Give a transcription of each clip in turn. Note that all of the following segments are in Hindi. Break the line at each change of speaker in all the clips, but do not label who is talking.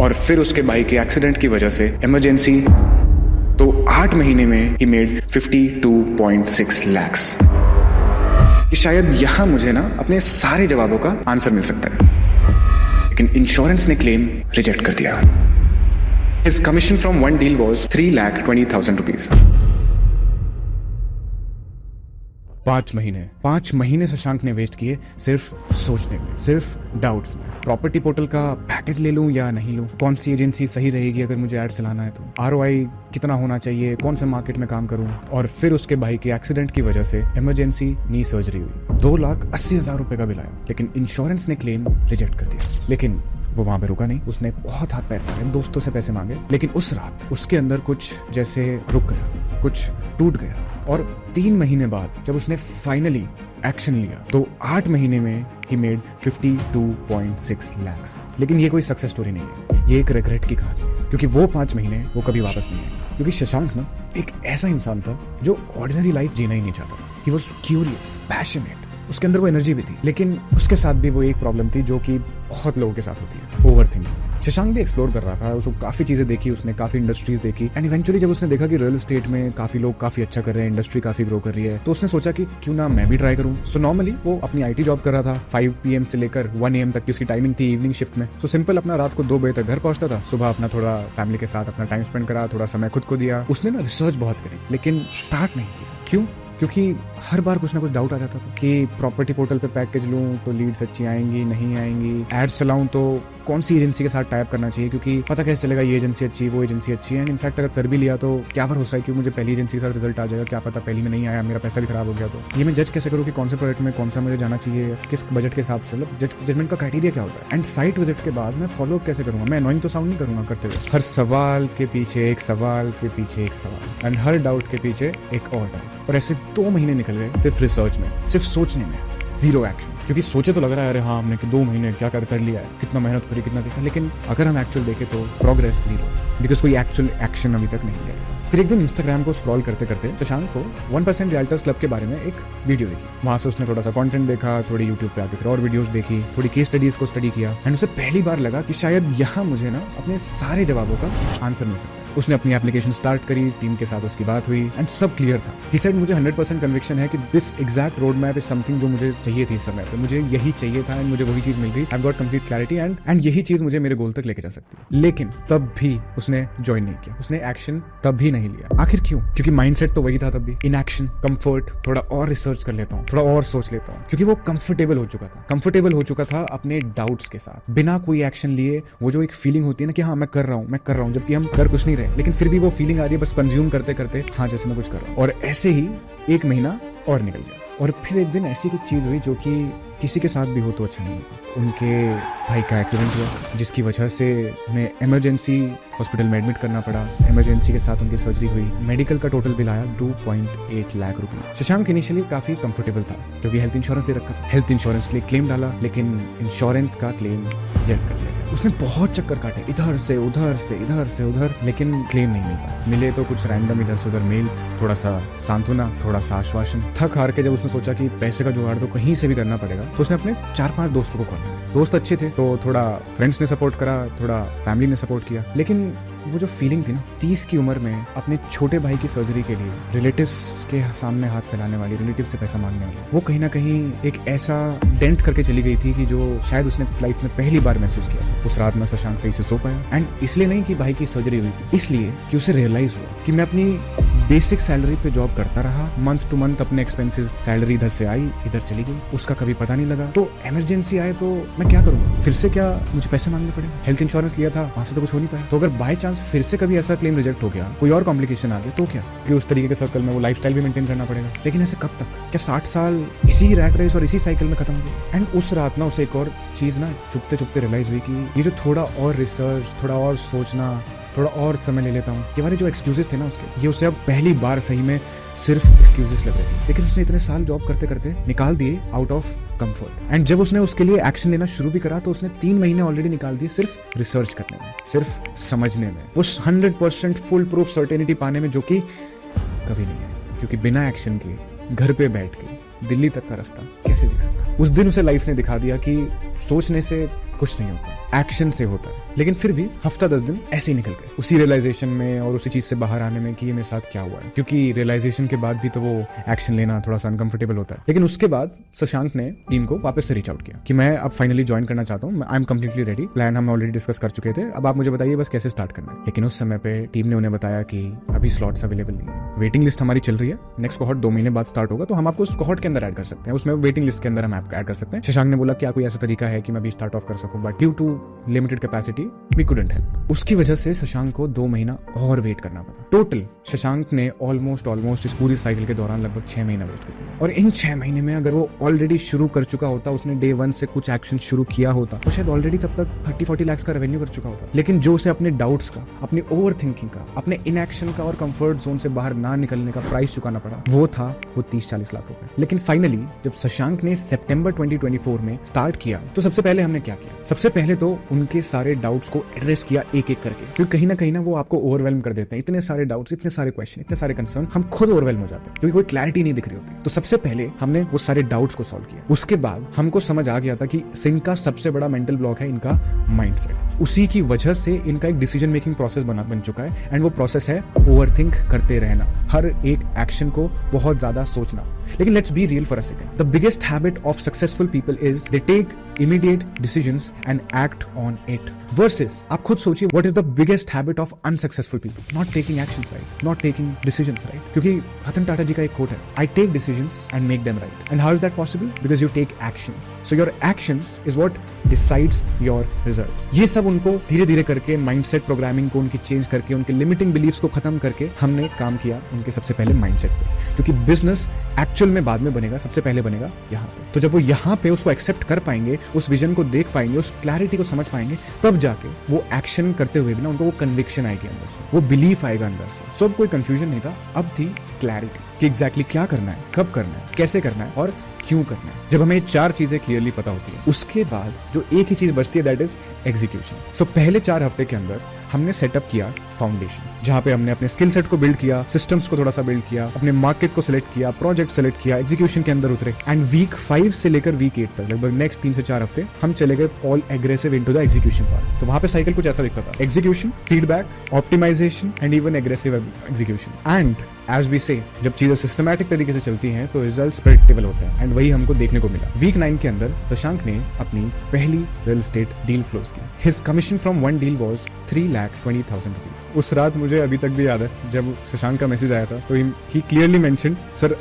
और फिर उसके भाई के एक्सीडेंट की वजह से इमरजेंसी। तो 8 महीने में ही मेड 52.6 lakhs। शायद यहां मुझे ना अपने सारे जवाबों का आंसर मिल सकता है, लेकिन इंश्योरेंस ने क्लेम रिजेक्ट कर दिया। His commission from one deal was 3,20,000 rupees। 5 महीने शशांक ने वेस्ट किए सिर्फ सोचने में, सिर्फ डाउट्स में। प्रॉपर्टी पोर्टल का पैकेज ले लूं या नहीं लूं, कौन सी एजेंसी सही रहेगी अगर मुझे एड चलाना है तो, ROI कितना होना चाहिए, कौन से मार्केट में काम करूं। और फिर उसके भाई के एक्सीडेंट की वजह से इमरजेंसी नी सर्जरी हुई। 2,80,000 रुपए का बिल आया, लेकिन इंश्योरेंस ने क्लेम रिजेक्ट कर दिया। लेकिन वो वहां पे रुका नहीं, उसने बहुत हाथ पैर मारे, दोस्तों से पैसे मांगे, लेकिन उस रात उसके अंदर कुछ जैसे रुक गया, कुछ टूट गया। और 3 महीने बाद जब उसने फाइनली एक्शन लिया तो 8 महीने में ही मेड 52.6 lakhs। लेकिन ये कोई सक्सेस स्टोरी नहीं है, ये एक रिग्रेट की कहानी है, क्योंकि वो 5 महीने वो कभी वापस नहीं आए। क्योंकि शशांक ना एक ऐसा इंसान था जो ऑर्डिनरी लाइफ जीना ही नहीं चाहता था। ही वॉज क्यूरियस, पैशनेट, उसके अंदर वो एनर्जी भी थी, लेकिन उसके साथ भी वो एक प्रॉब्लम थी जो कि बहुत लोगों के साथ होती है, ओवर थिंकिंग। शशांक भी एक्सप्लोर कर रहा था, उसको काफी चीजें देखी, उसने काफी इंडस्ट्रीज देखी, एंड इवेंचुअली जब उसने देखा कि रियल एस्टेट में काफी लोग काफी अच्छा कर रहे हैं, इंडस्ट्री काफी ग्रो कर रही है, तो उसने सोचा कि क्यों ना मैं भी ट्राई करूं। सो नॉर्मली वो अपनी IT जॉब कर रहा था, 5 PM से लेकर 1 AM तक की उसकी टाइमिंग थी इवनिंग शिफ्ट में। सो सिंपल अपना रात को 2 बजे तक घर पहुंचता था, सुबह अपना थोड़ा फैमिली के साथ अपना टाइम स्पेंड करा, थोड़ा समय खुद को दिया। उसने ना रिसर्च बहुत करी, लेकिन स्टार्ट नहीं किया। क्यों? क्योंकि हर बार कुछ ना कुछ डाउट आ जाता था कि प्रॉपर्टी पोर्टल पे पैकेज लूं तो लीड्स अच्छी आएंगी, नहीं आएंगी, एड्स चलाऊं तो कौन सी एजेंसी के साथ टाइप करना चाहिए, क्योंकि पता कैसे चलेगा ये एजेंसी अच्छी, वो एजेंसी अच्छी है। इनफैक्ट अगर कर भी लिया तो क्या भरोसा है कि मुझे पहली एजेंसी के साथ रिजल्ट आ जाएगा, क्या पता पहली में नहीं आया, मेरा पैसा भी खराब हो गया। तो ये मैं जज कैसे करूँ कि कौन से प्रोजेक्ट में कौन सा मुझे जाना चाहिए, किस बजट के हिसाब से, मतलब जजमेंट का क्राइटेरिया क्या होता है। एंड साइट विजिट के बाद मैं फॉलो अप कैसे करूंगा, मैं अनोइंग तो साउंड नहीं करूंगा करते हुए। हर सवाल के पीछे एक सवाल के पीछे एक सवाल, एंड हर डाउट के पीछे एक और डाउट। और ऐसे 2 महीने निकल गए सिर्फ रिसर्च में, सिर्फ सोचने में, जीरो एक्शन। क्योंकि सोचे तो लग रहा है अरे हाँ हमने 2 महीने क्या कर लिया है, कितना मेहनत करी, कितना देखा, लेकिन अगर हम एक्चुअल देखें तो प्रोग्रेस जीरो, बिकॉज कोई एक्चुअल एक्शन अभी तक नहीं लिया। फिर एक दिन इंस्टाग्राम को स्क्रॉल करते करते शशांक को 1% रियल्टर्स क्लब के बारे में एक वीडियो दिखी। वहां से उसने थोड़ा सा कंटेंट देखा, थोड़ी यूट्यूब पे आके फिर और वीडियोस देखी, थोड़ी केस स्टडीज को स्टडी किया, एंड उसे पहली बार लगा कि शायद यहाँ मुझे ना अपने सारे जवाबों का आंसर मिल सकता है। उसने अपनी एप्लीकेशन स्टार्ट करी, टीम के साथ उसकी बात हुई, एंड सब क्लियर था। ही सेड मुझे 100% कन्विक्शन है कि this exact road map is something जो मुझे चाहिए थी इस समय पे, मुझे यही चाहिए था, एंड मुझे वही चीज मिल गई। I got complete clarity, and यही चीज मुझे मेरे गोल तक लेके जा सकती है। लेकिन तब भी उसने ज्वाइन नहीं किया, उसने एक्शन तब भी नहीं लिया। आखिर क्यों? क्योंकि माइंडसेट तो वही था तब भी, इनएक्शन, कंफर्ट, थोड़ा और रिसर्च कर लेता हूँ, थोड़ा और सोच लेता हूँ, क्योंकि वो कंफर्टेबल हो चुका था अपने डाउट्स के साथ। बिना कोई एक्शन लिए वो जो एक फीलिंग होती है ना कि हाँ मैं कर रहा हूँ, जबकि हम कर कुछ नहीं रहे, लेकिन फिर भी वो फीलिंग आ रही है बस कंज्यूम करते करते, हाँ जैसे मैं कुछ कर रहा हूँ। और ऐसे ही 1 महीना और निकल गया, और फिर एक दिन ऐसी कुछ चीज हुई जो कि किसी के साथ भी हो तो अच्छा नहीं होता। उनके भाई का एक्सीडेंट हुआ, जिसकी वजह से उन्हें इमरजेंसी हॉस्पिटल में एडमिट करना पड़ा। इमरजेंसी के साथ उनकी सर्जरी हुई। मेडिकल का टोटल बिल आया 2.8 लाख रुपए। शशांक इनिशियली काफी कंफर्टेबल था क्योंकि हेल्थ इंश्योरेंस ले रखा था। हेल्थ इंश्योरेंस के लिए क्लेम डाला, लेकिन इंश्योरेंस का क्लेम रिजेक्ट कर दिया गया। उसने बहुत चक्कर काटे, इधर से उधर, लेकिन क्लेम नहीं मिलता। मिले तो कुछ रैंडम इधर से उधर मेल्स, थोड़ा सा सांत्वना, थोड़ा सा आश्वासन। थक हार के जब उसने सोचा कि पैसे का जुगाड़ तो कहीं से भी करना पड़ेगा, तो उसने अपने 4-5 दोस्तों को कॉल किया। दोस्त अच्छे थे तो थोड़ा फ्रेंड्स ने सपोर्ट करा, थोड़ा फैमिली ने सपोर्ट किया, लेकिन वो जो फीलिंग थी ना 30 की उम्र में अपने छोटे भाई की सर्जरी के लिए रिलेटिव्स के सामने हाथ फैलाने वाली, रिलेटिव से पैसा मांगने वाली, वो कहीं ना कहीं एक ऐसा डेंट करके चली गई थी कि जो शायद उसने लाइफ में पहली बार महसूस किया था। उस रात में शशांक सही से सो पाया, एंड इसलिए नहीं कि भाई की सर्जरी हुई थी, इसलिए कि उसे रियलाइज हुआ कि मैं अपनी बेसिक सैलरी पे जॉब करता रहा, मंथ टू मंथ अपने एक्सपेंसेस, सैलरी इधर से आई इधर चली गई, उसका कभी पता नहीं लगा। तो इमरजेंसी आए तो मैं क्या करूंगा? फिर से क्या मुझे पैसे मांगने पड़ेंगे? हेल्थ इंश्योरेंस लिया था, वहां से तो कुछ हो नहीं पाया। तो अगर बाय चांस फिर से कभी ऐसा क्लेम रिजेक्ट हो गया, कोई और कॉम्प्लिकेशन आ गया, तो क्या? कि उस तरीके के सर्कल में वो लाइफस्टाइल भी मेंटेन करना पड़ेगा। लेकिन ऐसे कब तक? क्या 60 साल इसी रैट रेस और इसी साइकिल में खत्म हो गया? एंड उस रात ना उसे एक और चीज ना चुपते चुपते रियलाइज हुई कि ये जो थोड़ा और रिसर्च, थोड़ा और सोचना, थोड़ा और समय ले लेता हूँ, कि हमारे जो एक्सक्यूजेस थे ना उसके, ये उसे अब पहली बार सही में सिर्फ एक्सक्यूजेस लग रहे थे। लेकिन उसने इतने साल जॉब करते करते निकाल दिए आउट ऑफ कंफर्ट। एंड जब उसने उसके लिए एक्शन लेना शुरू भी करा तो उसने 3 महीने ऑलरेडी निकाल दिए सिर्फ रिसर्च करने में, सिर्फ समझने में, उस 100% फुल प्रूफ सर्टेनिटी पाने में, जो कि कभी नहीं है। क्योंकि बिना एक्शन के घर पे बैठ के दिल्ली तक का रास्ता कैसे दिख सकता? उस दिन उसे लाइफ ने दिखा दिया कि सोचने से कुछ नहीं होता, एक्शन से होता है। लेकिन फिर भी हफ्ता 10 दिन ऐसे ही निकल गए उसी रियलाइजेशन में और उसी चीज से बाहर आने में कि ये मेरे साथ क्या हुआ है, क्योंकि रियलाइजेशन के बाद भी तो वो एक्शन लेना थोड़ा सा अनकंफर्टेबल होता है। लेकिन उसके बाद शशांक ने टीम को वापस से रीच आउट किया कि मैं अब फाइनली ज्वाइन करना चाहता हूँ, I am completely ready, plan हम ऑलरेडी डिस्कस कर चुके थे, अब आप मुझे बताइए बस कैसे स्टार्ट करना है। लेकिन उस समय पे टीम ने उन्हें बताया कि अभी स्लॉट्स अवेलेबल नहीं है, वेटिंग लिस्ट हमारी चल रही है, नेक्स्ट कोहॉर्ट 2 महीने बाद स्टार्ट होगा, तो हम आपको उस कोहॉर्ट के अंदर ऐड कर सकते हैं, उसमें वेटिंग लिस्ट के अंदर हम ऐड कर सकते हैं। शशांक ने बोला क्या कोई ऐसा तरीका है कि मैं भी स्टार्ट ऑफ कर सकूं, but due to limited capacity we couldn't help. उसकी वजह से शशांक को 2 महीना और वेट करना पड़ा। टोटल शशांक ने ऑलमोस्ट इस पूरी साइकिल के दौरान लगभग 6 महीना वेट कर दिया। और इन 6 महीने में अगर वो ऑलरेडी शुरू कर चुका होता, उसने डे 1 से कुछ एक्शन शुरू किया होता, तो शायद ऑलरेडी तब तक 30-40 लाख का रेवेन्यू कर चुका होता। लेकिन जो उसे अपने डाउट्स का, अपनी ओवर थिंकिंग का, अपने इनएक्शन का और कंफर्ट जोन से बाहर ना निकलने का प्राइस चुकाना पड़ा, वो था वो 30-40 लाख रुपए। लेकिन फाइनली जब शशांक ने सितंबर 2024 में स्टार्ट किया, तो सबसे पहले हमने क्या किया? सबसे पहले तो उनके सारे डाउट्स को एड्रेस किया एक एक करके, क्योंकि कहीं ना वो आपको ओवरवेल्म कर देते हैं। इतने सारे डाउट्स, इतने सारे क्वेश्चन, इतने सारे कंसर्न, हम खुद ओवरवेल्म हो जाते हैं क्योंकि कोई क्लैरिटी नहीं दिख रही होती। तो सबसे पहले हमने वो सारे डाउट्स को सॉल्व किया। उसके बाद हमको समझ आ गया था कि सिंक का सबसे बड़ा मेंटल ब्लॉक है इनका माइंडसेट। उसी की वजह से इनका एक डिसीजन मेकिंग प्रोसेस बन चुका है, एंड वो प्रोसेस है ओवरथिंक करते रहना, हर एक एक्शन को बहुत ज्यादा सोचना। लेकिन let's be real for a second, the biggest habit of successful people is they take immediate decisions and act on it, versus आप खुद सोचिए what is the biggest habit of unsuccessful people? Not taking actions right, not taking decisions right. क्योंकि रतन टाटा जी का एक कोट है, I take decisions and make them right. And how is that possible? Because you take actions, so your actions is what decides your results. ये सब उनको धीरे धीरे करके माइंडसेट प्रोग्रामिंग को उनकी चेंज करके, उनके लिमिटिंग बिलीफ्स को खत्म करके हमने काम किया उनके सबसे पहले माइंडसेट पे, क्योंकि बिजनेस एक्चुअल में बाद में बनेगा, सबसे पहले बनेगा यहाँ पे। तो जब वो यहाँ पे उसको एक्सेप्ट कर पाएंगे, उस विजन को देख पाएंगे, उस क्लैरिटी को समझ पाएंगे, तब जाके वो एक्शन करते हुए भी ना उनको वो कन्विक्शन आएगी अंदर से, वो बिलीफ आएगा अंदर से। सो अब कोई कंफ्यूजन नहीं था, अब थी क्लैरिटी कि एग्जैक्टली क्या करना है, कब करना है, कैसे करना है और क्यों करना है। जब हमें 4 चीजें क्लियरली पता होती है, उसके बाद जो एक ही चीज बचती है, दैट इज एग्जीक्यूशन। सो पहले 4 हफ्ते के अंदर हमने सेटअप किया फाउंडेशन, जहां पे हमने अपने स्किल सेट को बिल्ड किया, सिस्टम्स को थोड़ा सा बिल्ड किया, अपने मार्केट को सिलेक्ट किया, प्रोजेक्ट सिलेक्ट किया, एग्जीक्यूशन के अंदर उतरे। एंड वीक 5 से लेकर वीक 8 तक लगभग नेक्स्ट 3 से 4 हफ्ते हम चले गए all aggressive into the execution part. तो वहां पे साइकिल कुछ ऐसा दिखता था, execution, feedback, optimization and even aggressive execution. And as we say, जब चीजें सिस्टमैटिक तरीके से चलती हैं तो रिजल्ट्स प्रेडिक्टेबल होते हैं, एंड वही हमको देखने को मिला। वीक 9 के अंदर शशांक ने अपनी पहली रियल एस्टेट डील क्लोज की। His commission from 1 deal was 3,20,000 rupees. उस रात मुझे अभी तक भी याद है, जब शशांक का मैसेज आया था तो ही क्लियरली मेंशन्ड, सर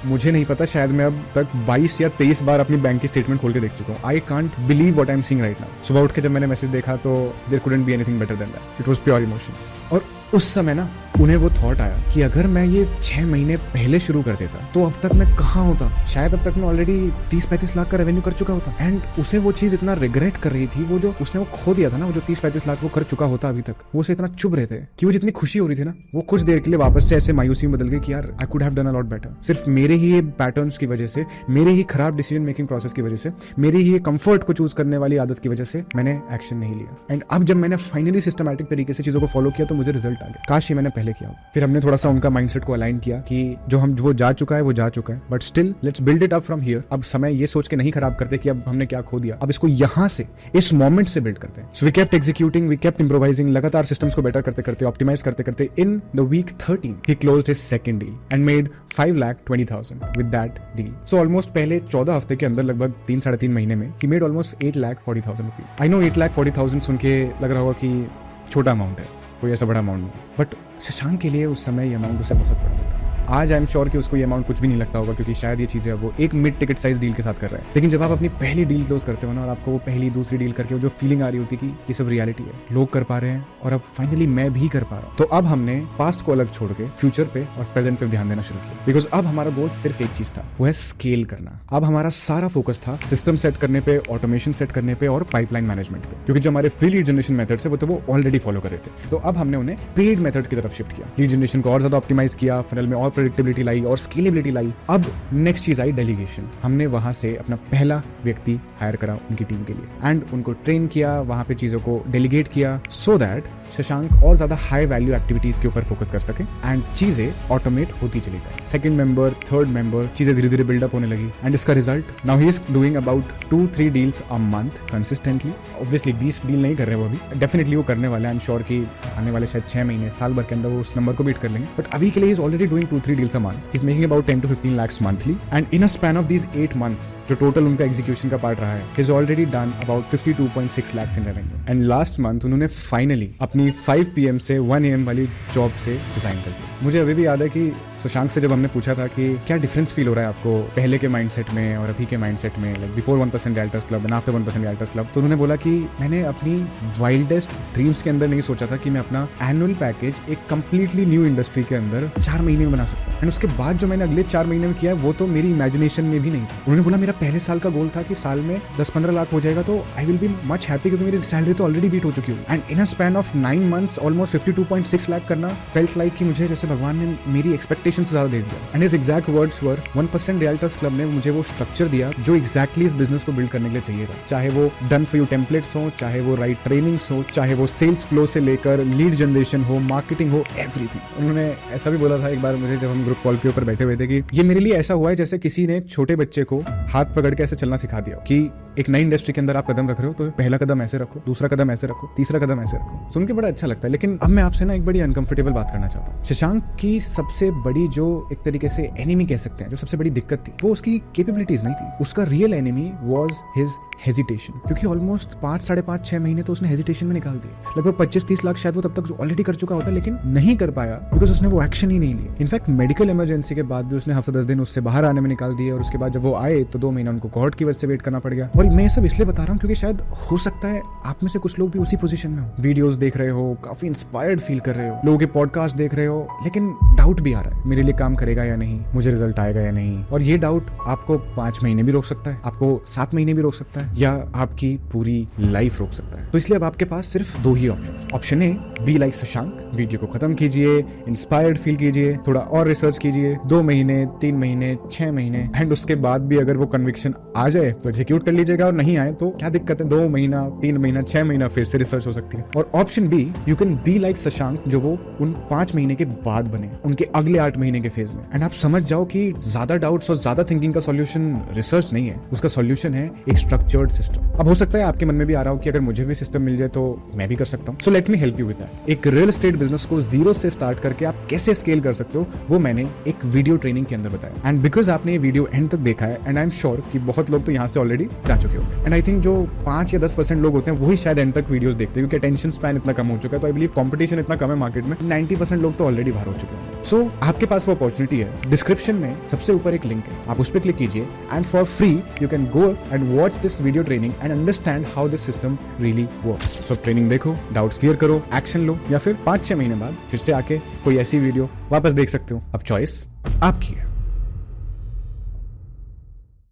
मुझे नहीं पता, शायद मैं अब तक 22 या 23 बार अपनी बैंक की स्टेटमेंट खोल के देख चुका हूँ। I can't believe what I am seeing right now. सुबह उठ के जब मैंने मैसेज देखा तो there couldn't be anything better than that, it was pure emotions. और उस समय ना उन्हें वो थॉट आया कि अगर मैं ये 6 महीने पहले शुरू कर देता तो अब तक मैं कहाँ होता, शायद अब तक मैं ऑलरेडी 30-35 लाख का रेवेन्यू कर चुका होता। एंड उसे वो चीज इतना रिग्रेट कर रही थी, वो जो उसने वो खो दिया था ना, वो जो 30-35 लाख वो कर चुका होता अभी तक, वो उसे इतना चुभ रहे थे कि वो जितनी खुशी हो रही थी ना, वो कुछ देर के लिए वापस से ऐसे मायूसी में बदल गई कि यार I could have done a lot better. सिर्फ मेरे ही पैटर्न्स की वजह से, मेरे ही खराब डिसीजन मेकिंग प्रोसेस की वजह से, मेरी ही कंफर्ट को चूज करने वाली आदत की वजह से मैंने एक्शन नहीं लिया। एंड अब जब मैंने फाइनली सिस्टमैटिक तरीके से चीजों को फॉलो किया तो मुझे रिजल्ट आ गया। काश ही मैंने पहले किया। फिर हमने थोड़ा सा उनका माइंडसेट को अलाइन किया कि वो जा चुका है वो जा चुका है, but still let's build it up from here. अब समय ये सोच के नहीं खराब करते कि अब हमने क्या खो दिया, अब इसको यहाँ से, इस मोमेंट से बिल्ड करते हैं। So we kept executing, we kept improvising, लगातार सिस्टम्स को बेटर करते करते, ऑप्टिमाइज करते करते, in the week 13 he closed his second deal and made 5,20,000 with that deal. So almost पहले 14 हफ्ते के अंदर, लगभग 3-3.5 महीने में, he made almost 8,40,000 rupees. I know 8,40,000 सुन के लग रहा होगा कि छोटा अमाउंट है, कोई ऐसा बड़ा अमाउंट नहीं, बट शशांक के लिए उस समय ये अमाउंट उसे बहुत बड़ा लगा। आज आई एम श्योर कि उसको ये अमाउंट कुछ भी नहीं लगता होगा, क्योंकि शायद ये चीजें वो एक मिड टिकट साइज डील के साथ कर रहा है। लेकिन जब आप अपनी पहली डील क्लोज करते हो ना, और आपको वो पहली दूसरी डील करके वो जो फीलिंग आ रही होती है कि ये सब रियलिटी है, लोग कर पा रहे हैं और अब फाइनली मैं भी कर पा रहा हूँ, तो अब हमने पास्ट को अलग छोड़ के फ्यूचर पे और प्रेजेंट पे ध्यान देना शुरू किया। बिकॉज अब हमारा गोल सिर्फ एक चीज था, वो है स्केल करना। अब हमारा सारा फोकस था सिस्टम सेट करने पे, ऑटोमेशन सेट करने पे और पाइपलाइन मैनेजमेंट पे, क्योंकि जो हमारे फ्री लीड जनरेशन मेथड्स है वो तो वो ऑलरेडी फॉलो कर रहे थे। तो अब हमने उन्हें पेड मेथड की तरफ शिफ्ट किया, लीड जनरेशन को और ज्यादा ऑप्टिमाइज किया, फनल में और प्रेडिक्टेबिलिटी लाई और स्केलेबिलिटी लाई। अब नेक्स्ट चीज आई डेलीगेशन। हमने वहां से अपना पहला व्यक्ति हायर करा उनकी टीम के लिए, एंड उनको ट्रेन किया, वहां पे चीजों को डेलीगेट किया, सो दैट शशांक और ज्यादा हाई वैल्यू एक्टिविटीज के ऊपर फोकस कर सके एंड चीजें ऑटोमेट होती चली जाए। सेकंड मेंबर, थर्ड मेंबर, चीजें धीरे धीरे बिल्डअप होने लगी एंड इसका result now he is doing about 2-3 deals a month consistently. Obviously 20 deal नहीं कर रहे वो अभी, डेफिनेटली वो करने वाले, आई एम श्योर कि आने वाले शायद 6 महीने साल भर के अंदर वो उस नंबर को बीट कर लेंगे। बट अभी के लिए is already doing 2-3 deals a month, is making about 10 to 15 lakhs monthly and in a span of these 8 months जो टोटल उनका एग्जीक्यूशन का पार्ट रहा है, is already done about 52.6 lakhs in revenue. And last month उन्होंने फाइनली अपनी 5 PM से 1 AM वाली जॉब से रिजाइन कर दिया। मुझे अभी भी याद है कि शशांक से जब हमने पूछा था कि क्या डिफरेंस फील हो रहा है आपको पहले के माइंडसेट में और अभी के माइंडसेट में, like before 1% realtors club and after 1% realtors club, तो उन्होंने बोला कि मैंने अपनी वाइल्डेस्ट ड्रीम्स के अंदर नहीं सोचा था कि मैं अपना एनुअल पैकेज एक कंप्लीटली न्यू इंडस्ट्री के अंदर 4 महीने में बना सकता हूँ। एंड उसके बाद जो मैंने अगले 4 महीने में किया वो तो मेरी इमेजिनेशन में भी नहीं था। उन्होंने बोला मेरा पहले साल का गोल था कि साल में 10-15 लाख हो जाएगा तो I will be much happy, क्योंकि मेरी सैलरी तो ऑलरेडी बीट हो चुकी है। And in a span of 9 months almost 52.6 lakh करना फेल्ट लाइक कि मुझे जैसे भगवान ने मेरी एक्सपेक्टेशन से ज्यादा दे दिया। And his exact words were 1% realtors club ने मुझे वो स्ट्रक्चर दिया जो एग्जैक्टली इस बिजनेस को बिल्ड करने के लिए चाहिए था। चाहे वो डन फॉर यू टेम्पलेट्स हो, चाहे वो राइट ट्रेनिंग्स हो, चाहे वो सेल्स फ्लो से लेकर लीड जनरेशन हो, मार्केटिंग हो, एवरीथिंग। उन्होंने ऐसा भी बोला था एक बार मुझे जब हम ग्रुप कॉल के ऊपर बैठे हुए थे कि ये मेरे लिए ऐसा हुआ है जैसे किसी ने छोटे बच्चे को हाथ पकड़ के ऐसे चलना सिखा दिया कि एक नई इंडस्ट्री के अंदर आप कदम रख रहे हो तो पहला कदम ऐसे रखो, दूसरा कदम ऐसे रखो, तीसरा कदम ऐसे रखो। सुन के बड़ा अच्छा लगता है। लेकिन अब मैं आपसे ना एक बड़ी अनकंफर्टेबल बात करना चाहता हूँ। शशांक की सबसे बड़ी जो एक तरीके से एनिमी कह सकते हैं, जो सबसे बड़ी दिक्कत थी, वो उसकी कैपेबिलिटीज नहीं थी। उसका real enemy was his hesitation, क्योंकि ऑलमोस्ट 5-5.5-6 महीने तो उसने हेजिटेशन में निकाल दिए। लगभग 25-30 लाख शायद वो तब तक ऑलरेडी कर चुका होता, लेकिन नहीं कर पाया बिकॉज उसने वो एक्शन ही नहीं लिया। इनफैक्ट मेडिकल इमरजेंसी के बाद भी उसने हफ्ते 10 दिन उससे बाहर आने में निकाल दिए और उसके बाद जब वो आए तो 2 महीना उनको कोहॉर्ट की वजह से वेट करना पड़ गया। और मैं सब इसलिए बता रहा हूँ क्योंकि शायद हो सकता है आप में से कुछ लोग भी उसी पोजीशन में हो, वीडियोस देख रहे हो, काफी इंस्पायर्ड फील कर रहे हो, लोगों के पॉडकास्ट देख रहे हो, लेकिन डाउट भी आ रहा है मेरे लिए काम करेगा या नहीं, मुझे रिजल्ट आएगा या नहीं। और ये डाउट आपको 5 महीने भी रोक सकता है, आपको 7 महीने भी रोक सकता है, या आपकी पूरी लाइफ रोक सकता है। तो इसलिए अब आपके पास सिर्फ 2 ही option. Option A, B like Shashank, video को खत्म कीजिए, इंस्पायर्ड फील कीजिए, थोड़ा और रिसर्च कीजिए, 2 महीने, 3 महीने, 6 महीने, एंड उसके बाद भी अगर वो कन्विक्शन आ जाए तो एग्जीक्यूट कर लीजिएगा, और नहीं आए तो क्या दिक्कत है, 2 महीना, 3 महीना, 6 महीना फिर से रिसर्च हो सकती है। और option B, you can be like Shashank, जो वो उन 5 महीने के बाद बने, उनके अगले 8 महीने के फेज में। एंड आप समझ जाओ कि ज्यादा डाउट्स और ज्यादा थिंकिंग का सॉल्यूशन रिसर्च नहीं है, उसका सॉल्यूशन है एक स्ट्रक्चर्ड सिस्टम। अब हो सकता है आपके मन में भी आ रहा हो कि अगर मुझे भी सिस्टम मिल जाए तो मैं भी कर सकता हूँ। So let me help you with that. एक रियल एस्टेट बिजनेस को 0 से स्टार्ट करके आप कैसे स्केल कर सकते हो वो मैंने एक वीडियो ट्रेनिंग के अंदर बताया। एंड बिकॉज आपने ये वीडियो एंड तक देखा है, एंड आई एम श्योर कि बहुत लोग तो यहाँ से ऑलरेडी जा चुके हो, एंड आई थिंक जो 5 या 10% लोग होते हैं वही शायद एंड तक वीडियोस देखते हैं, क्योंकि अटेंशन स्पैन इतना कम हो चुका है। तो आई बिलीव कॉम्पिटिशन इतना कम है मार्केट में, 90% लोग तो ऑलरेडी बाहर हो चुके हैं। सो आपके पास वो अपॉर्चुनिटी है। डिस्क्रिप्शन में सबसे ऊपर एक लिंक है, आप उस पर क्लिक कीजिए and for free you can go and watch this video training and understand how this system really works. So training देखो, डाउट्स क्लियर करो, एक्शन लो, या फिर 5-6 महीने बाद फिर से आके कोई ऐसी वीडियो वापस देख सकते हो। अब चॉइस आपकी है।